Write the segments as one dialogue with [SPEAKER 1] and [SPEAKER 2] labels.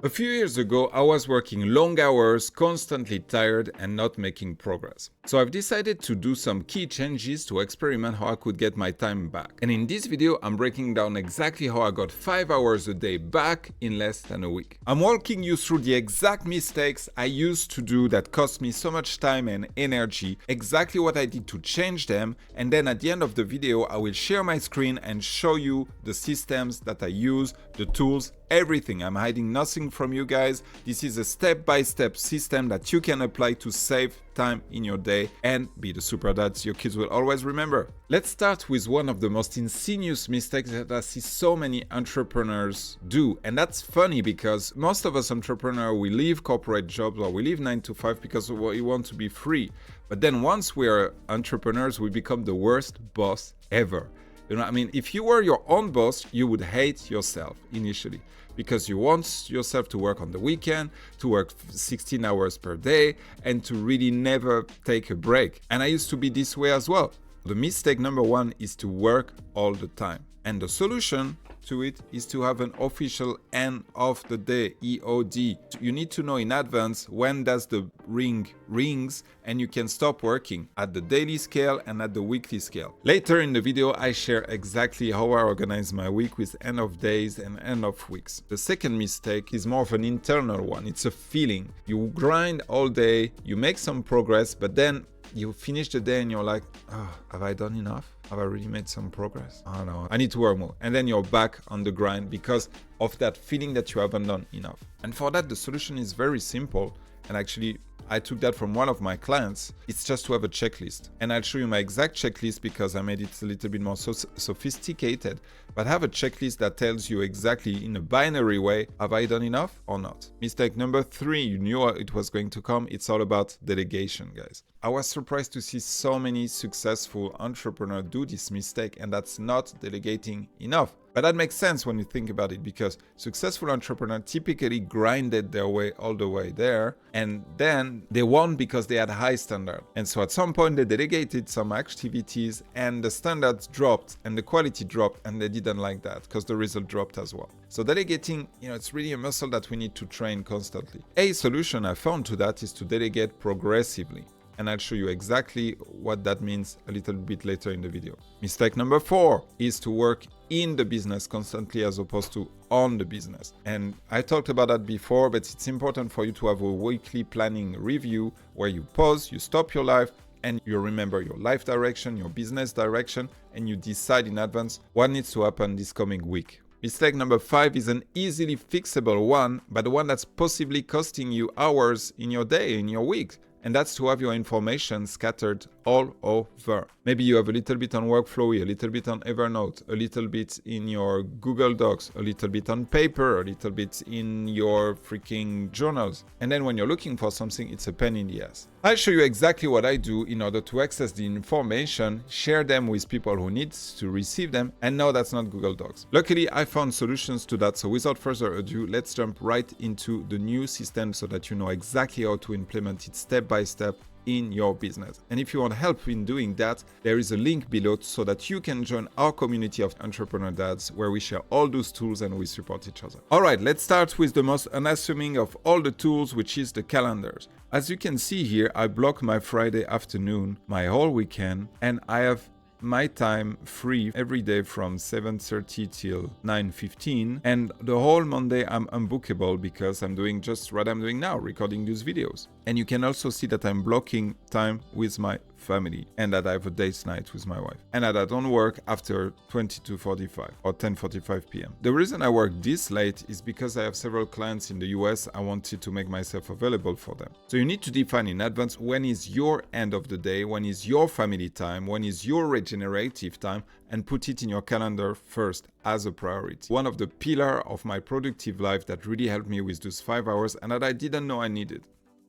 [SPEAKER 1] A few years ago, I was working long hours, constantly tired and not making progress. So I've decided to do some key changes to experiment how I could get my time back. And in this video, I'm breaking down exactly how I got 5 hours a day back in less than a week. I'm walking you through the exact mistakes I used to do that cost me so much time and energy, exactly what I did to change them, and then at the end of the video, I will share my screen and show you the systems that I use, the tools, everything. I'm hiding nothing from you guys. This is a step-by-step system that you can apply to save time in your day and be the super dads your kids will always remember. Let's start with one of the most insidious mistakes that I see so many entrepreneurs do. And that's funny because most of us entrepreneurs, we leave corporate jobs or we leave 9 to 5 because we want to be free. But then once we are entrepreneurs, we become the worst boss ever. You know, I mean, if you were your own boss, you would hate yourself initially because you want yourself to work on the weekend, to work 16 hours per day, and to really never take a break. And I used to be this way as well. The mistake number one is to work all the time. And the solution to it is to have an official end of the day, EOD. You need to know in advance when does the ring rings and you can stop working at the daily scale and at the weekly scale. Later in the video, I share exactly how I organize my week with end of days and end of weeks. The second mistake is more of an internal one. It's a feeling. You grind all day, you make some progress, but then you finish the day and you're like, oh, have I done enough? Have I really made some progress? Oh no, I need to work more. And then you're back on the grind because of that feeling that you haven't done enough. And for that, the solution is very simple. And actually, I took that from one of my clients. It's just to have a checklist. And I'll show you my exact checklist because I made it a little bit more sophisticated. But have a checklist that tells you exactly in a binary way, have I done enough or not? Mistake number 3, you knew it was going to come. It's all about delegation, guys. I was surprised to see so many successful entrepreneurs do this mistake, and that's not delegating enough. But that makes sense when you think about it because successful entrepreneurs typically grinded their way all the way there and then they won because they had high standard. And so at some point they delegated some activities and the standards dropped and the quality dropped and they didn't like that because the result dropped as well. So delegating, it's really a muscle that we need to train constantly. A solution I found to that is to delegate progressively. And I'll show you exactly what that means a little bit later in the video. Mistake number 4 is to work in the business constantly as opposed to on the business. And I talked about that before, but it's important for you to have a weekly planning review where you pause, you stop your life, and you remember your life direction, your business direction, and you decide in advance what needs to happen this coming week. Mistake number 5 is an easily fixable one, but the one that's possibly costing you hours in your day, in your week. And that's to have your information scattered all over. Maybe you have a little bit on Workflowy, a little bit on Evernote, a little bit in your Google Docs, a little bit on paper, a little bit in your freaking journals. And then when you're looking for something, it's a pain in the ass. I'll show you exactly what I do in order to access the information, share them with people who need to receive them, and no, that's not Google Docs. Luckily, I found solutions to that, so without further ado, let's jump right into the new system so that you know exactly how to implement it step by step in your business. And if you want help in doing that, there is a link below so that you can join our community of entrepreneur dads where we share all those tools and we support each other. All right, let's start with the most unassuming of all the tools, which is the calendars. As you can see here, I block my Friday afternoon, my whole weekend, and I have my time free every day from 7:30 till 9:15, and the whole Monday I'm unbookable because I'm doing just what I'm doing now, recording these videos. And you can also see that I'm blocking time with my family and that I have a date night with my wife and that I don't work after 22:45 or 10:45 p.m. The reason I work this late is because I have several clients in the US. I wanted to make myself available for them. So you need to define in advance when is your end of the day, when is your family time, when is your regenerative time, and put it in your calendar first as a priority. One of the pillars of my productive life that really helped me with those 5 hours and that I didn't know I needed.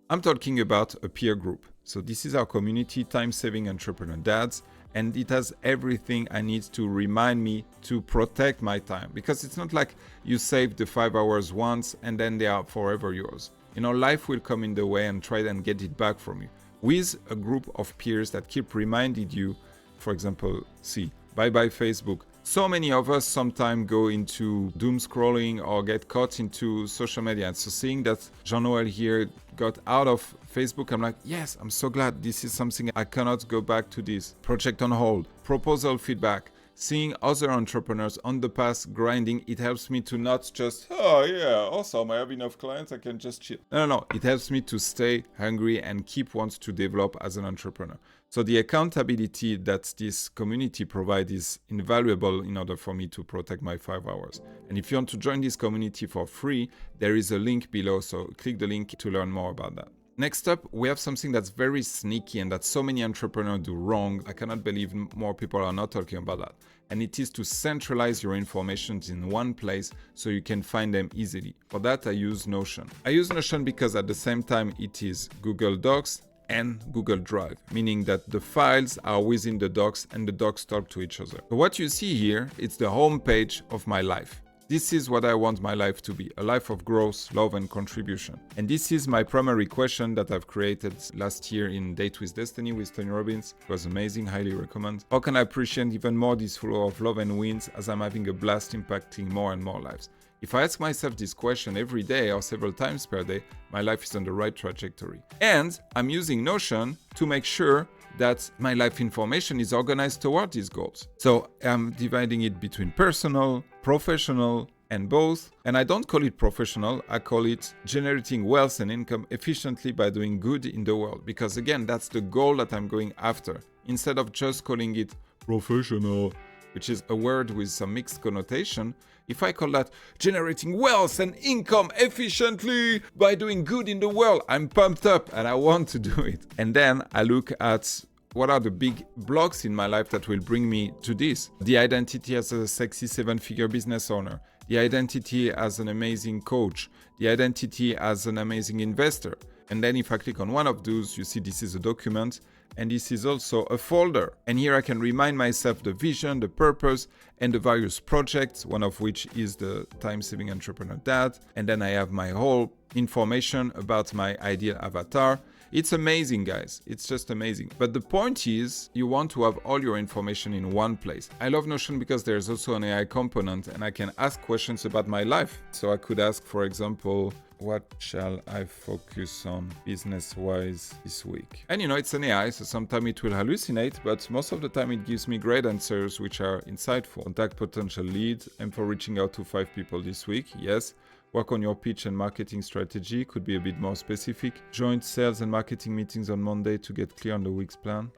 [SPEAKER 1] I'm talking about a peer group. So this is our community, Time-Saving Entrepreneur Dads, and it has everything I need to remind me to protect my time, because it's not like you save the 5 hours once and then they are forever yours. Life will come in the way and try and get it back from you. With a group of peers that keep reminding you, for example, bye-bye Facebook, So many of us sometimes go into doom scrolling or get caught into social media. And so seeing that Jean-Noël here got out of Facebook, I'm like, yes, I'm so glad. This is something I cannot go back to this. Project on hold, proposal feedback. Seeing other entrepreneurs on the path grinding, it helps me to not just, oh yeah, awesome, I have enough clients, I can just chill. No. It helps me to stay hungry and keep wanting to develop as an entrepreneur. So the accountability that this community provides is invaluable in order for me to protect my 5 hours. And if you want to join this community for free, there is a link below, so click the link to learn more about that. Next up, we have something that's very sneaky and that so many entrepreneurs do wrong. I cannot believe more people are not talking about that. And it is to centralize your information in one place so you can find them easily. For that, I use Notion. I use Notion because at the same time, it is Google Docs and Google Drive, meaning that the files are within the docs and the docs talk to each other. So what you see here, it's the home page of my life. This is what I want my life to be, a life of growth, love, and contribution. And this is my primary question that I've created last year in Date with Destiny with Tony Robbins. It was amazing, highly recommend. How can I appreciate even more this flow of love and wins as I'm having a blast impacting more and more lives? If I ask myself this question every day or several times per day, my life is on the right trajectory. And I'm using Notion to make sure that my life information is organized toward these goals. So I'm dividing it between personal, professional, and both. And I don't call it professional, I call it generating wealth and income efficiently by doing good in the world. Because again, that's the goal that I'm going after. Instead of just calling it professional, which is a word with some mixed connotation, if I call that generating wealth and income efficiently by doing good in the world, I'm pumped up and I want to do it. And then I look at what are the big blocks in my life that will bring me to this? The identity as a sexy 7-figure business owner, the identity as an amazing coach, the identity as an amazing investor. And then if I click on one of those, you see this is a document and this is also a folder. And here I can remind myself the vision, the purpose, and the various projects, one of which is the time-saving entrepreneur dad. And then I have my whole information about my ideal avatar. It's amazing, guys. It's just amazing. But the point is, you want to have all your information in one place. I love Notion because there's also an AI component and I can ask questions about my life. So I could ask, for example, what shall I focus on business-wise this week? And it's an AI, so sometimes it will hallucinate, but most of the time it gives me great answers which are insightful. Contact potential leads. I'm for reaching out to 5 people this week. Yes. Work on your pitch and marketing strategy, could be a bit more specific. Join sales and marketing meetings on Monday to get clear on the week's plan.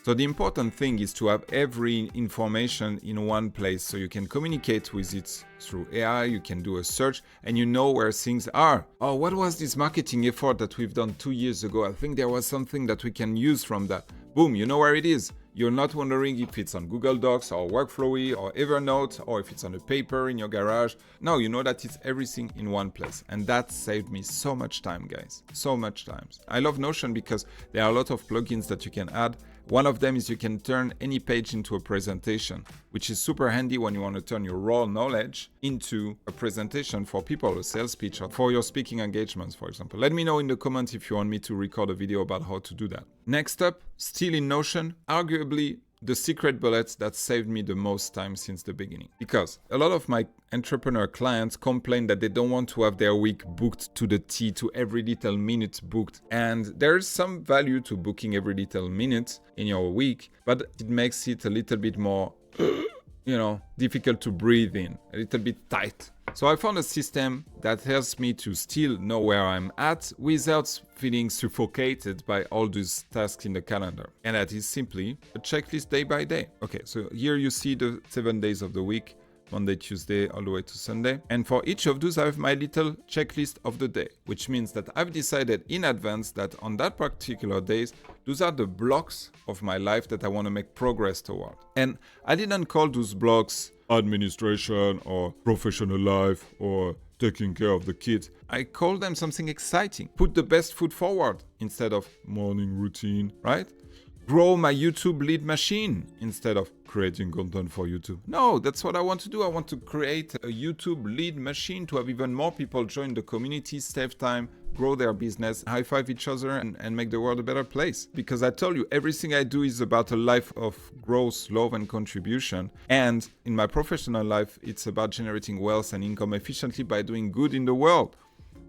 [SPEAKER 1] So the important thing is to have every information in one place so you can communicate with it through AI, you can do a search and you know where things are. Oh, what was this marketing effort that we've done 2 years ago? I think there was something that we can use from that. Boom, you know where it is. You're not wondering if it's on Google Docs or Workflowy or Evernote or if it's on a paper in your garage. No, you know that it's everything in one place. And that saved me so much time, guys. So much time. I love Notion because there are a lot of plugins that you can add. One of them is you can turn any page into a presentation, which is super handy when you want to turn your raw knowledge into a presentation for people, a sales pitch, or for your speaking engagements, for example. Let me know in the comments if you want me to record a video about how to do that. Next up, still in Notion, arguably the secret bullets that saved me the most time since the beginning. Because a lot of my entrepreneur clients complain that they don't want to have their week booked to the T, to every little minute booked. And there is some value to booking every little minute in your week, but it makes it a little bit more, difficult to breathe in, a little bit tight. So I found a system that helps me to still know where I'm at without feeling suffocated by all these tasks in the calendar. And that is simply a checklist day by day. Okay, so here you see the 7 days of the week, Monday, Tuesday, all the way to Sunday. And for each of those, I have my little checklist of the day, which means that I've decided in advance that on that particular days, those are the blocks of my life that I want to make progress toward. And I didn't call those blocks administration or professional life or taking care of the kids. I call them something exciting. Put the best foot forward instead of morning routine, right? grow my YouTube lead machine instead of creating content for YouTube. No, that's what I want to do. I want to create a YouTube lead machine to have even more people join the community, save time, grow their business, high-five each other, and make the world a better place. Because I told you, everything I do is about a life of growth, love, and contribution. And in my professional life, it's about generating wealth and income efficiently by doing good in the world.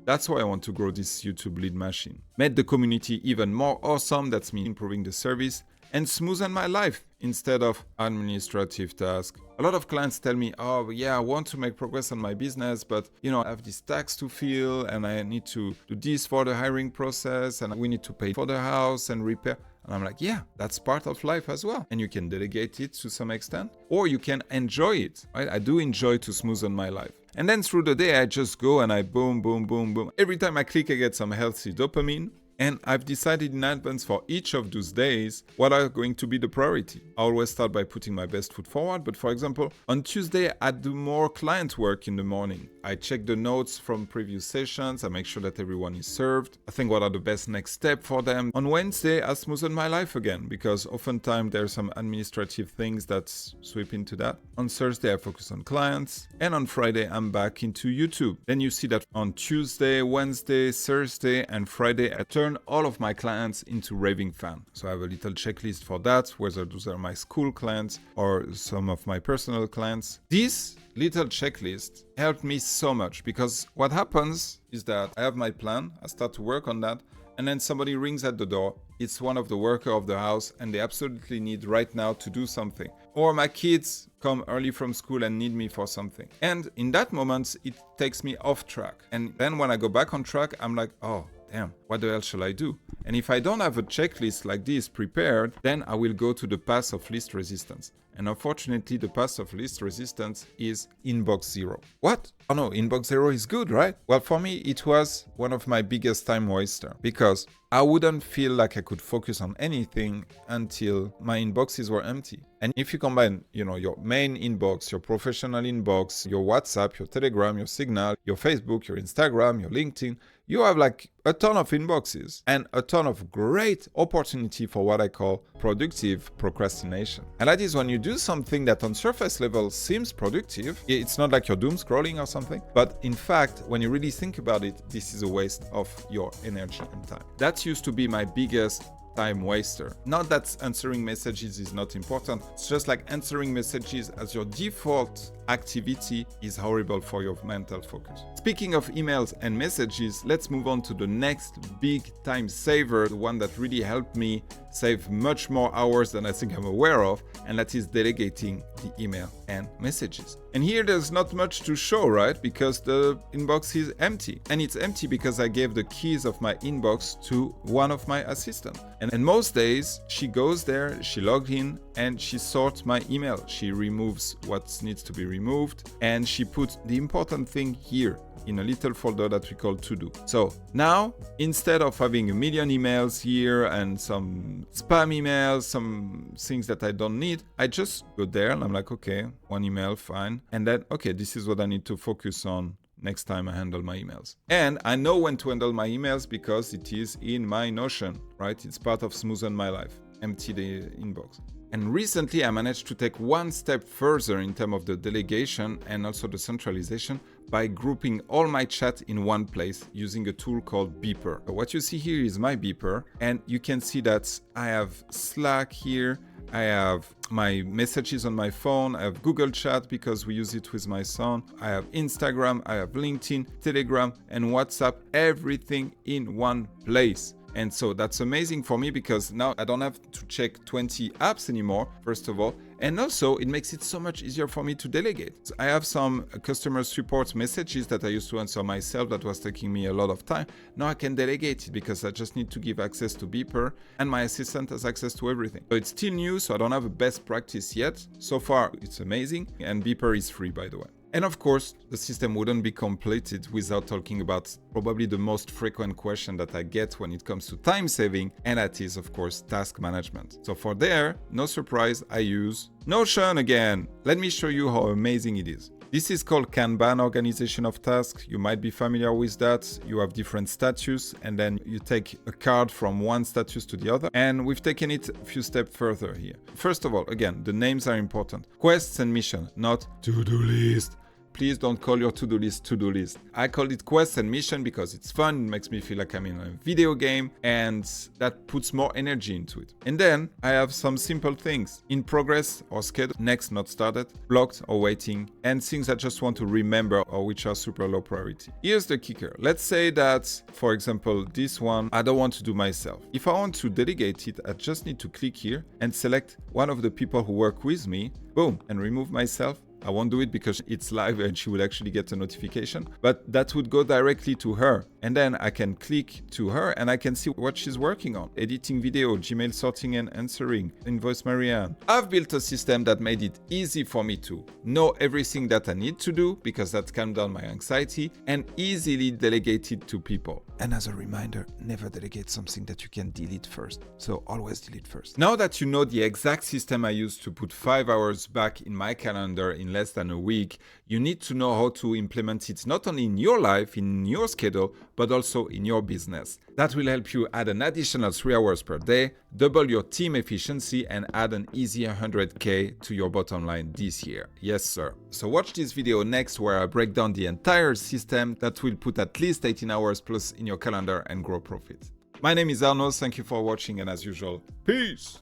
[SPEAKER 1] That's why I want to grow this YouTube lead machine. Make the community even more awesome, that's me improving the service, and smoothen my life instead of administrative tasks. A lot of clients tell me, oh yeah, I want to make progress on my business, but I have these tax to fill and I need to do this for the hiring process and we need to pay for the house and repair. And I'm like, yeah, that's part of life as well. And you can delegate it to some extent, or you can enjoy it, right? I do enjoy to smoothen my life. And then through the day, I just go and I boom, boom, boom, boom. Every time I click, I get some healthy dopamine. And I've decided in advance for each of those days what are going to be the priority. I always start by putting my best foot forward. But for example, on Tuesday, I do more client work in the morning. I check the notes from previous sessions. I make sure that everyone is served. I think what are the best next steps for them. On Wednesday, I smoothen my life again because oftentimes there are some administrative things that sweep into that. On Thursday, I focus on clients. And on Friday, I'm back into YouTube. Then you see that on Tuesday, Wednesday, Thursday, and Friday, I turn all of my clients into raving fans. So I have a little checklist for that, whether those are my school clients or some of my personal clients. This little checklist helped me so much because what happens is that I have my plan, I start to work on that, and then somebody rings at the door. It's one of the workers of the house and they absolutely need right now to do something. Or my kids come early from school and need me for something. And in that moment, it takes me off track. And then when I go back on track, I'm like, oh, damn, what the hell shall I do? And if I don't have a checklist like this prepared, then I will go to the path of least resistance. And unfortunately, the path of least resistance is inbox zero. What? Oh no, inbox zero is good, right? Well, for me, it was one of my biggest time waster because I wouldn't feel like I could focus on anything until my inboxes were empty. And if you combine, your main inbox, your professional inbox, your WhatsApp, your Telegram, your Signal, your Facebook, your Instagram, your LinkedIn, you have like a ton of inboxes and a ton of great opportunity for what I call productive procrastination. And that is when you do something that on surface level seems productive. It's not like you're doom scrolling or something, but in fact, when you really think about it, this is a waste of your energy and time. That used to be my biggest time waster. Not that answering messages is not important. It's just like answering messages as your default activity is horrible for your mental focus. Speaking of emails and messages, let's move on to the next big time saver, the one that really helped me save much more hours than I think I'm aware of, and that is delegating the email and messages. And here there's not much to show, right? Because the inbox is empty. And it's empty because I gave the keys of my inbox to one of my assistants. And most days she goes there, she logs in, and she sorts my email. She removes what needs to be removed, and she puts the important thing here in a little folder that we call to do. So now, instead of having a million emails here and some spam emails, some things that I don't need, I just go there and I'm like, okay, one email, fine. And then, okay, this is what I need to focus on next time I handle my emails. And I know when to handle my emails because it is in my Notion, right? It's part of Smoothen My Life, empty the inbox. And recently I managed to take one step further in terms of the delegation and also the centralization by grouping all my chat in one place using a tool called Beeper. What you see here is my Beeper, and you can see that I have Slack here, I have my messages on my phone, I have Google Chat because we use it with my son, I have Instagram, I have LinkedIn, Telegram, and WhatsApp, everything in one place. And so that's amazing for me because now I don't have to check 20 apps anymore, first of all. And also it makes it so much easier for me to delegate. So I have some customer support messages that I used to answer myself that was taking me a lot of time. Now I can delegate it because I just need to give access to Beeper and my assistant has access to everything. So it's still new, so I don't have a best practice yet. So far it's amazing, and Beeper is free, by the way. And of course, the system wouldn't be completed without talking about probably the most frequent question that I get when it comes to time saving, and that is, of course, task management. So for there, no surprise, I use Notion again. Let me show you how amazing it is. This is called Kanban, organization of tasks. You might be familiar with that. You have different status and then you take a card from one status to the other. And we've taken it a few steps further here. First of all, again, the names are important. Quests and mission, not to-do list. Please don't call your to-do list. I call it quests and mission because it's fun, it makes me feel like I'm in a video game, and that puts more energy into it. And then I have some simple things: in progress or scheduled, next not started, blocked or waiting, and things I just want to remember or which are super low priority. Here's the kicker. Let's say that, for example, this one I don't want to do myself. If I want to delegate it, I just need to click here and select one of the people who work with me, boom, and remove myself. I won't do it because it's live and she will actually get a notification, but that would go directly to her. And then I can click to her and I can see what she's working on. Editing video, Gmail sorting and answering, invoice Marianne. I've built a system that made it easy for me to know everything that I need to do because that calmed down my anxiety and easily delegate it to people. And as a reminder, never delegate something that you can delete first. So always delete first. Now that you know the exact system I used to put 5 hours back in my calendar in less than a week, you need to know how to implement it not only in your life, in your schedule, but also in your business. That will help you add an additional 3 hours per day, double your team efficiency, and add an easy 100K to your bottom line this year. Yes, sir. So watch this video next where I break down the entire system that will put at least 18 hours plus in your calendar and grow profit. My name is Arnaud, thank you for watching, and as usual, peace!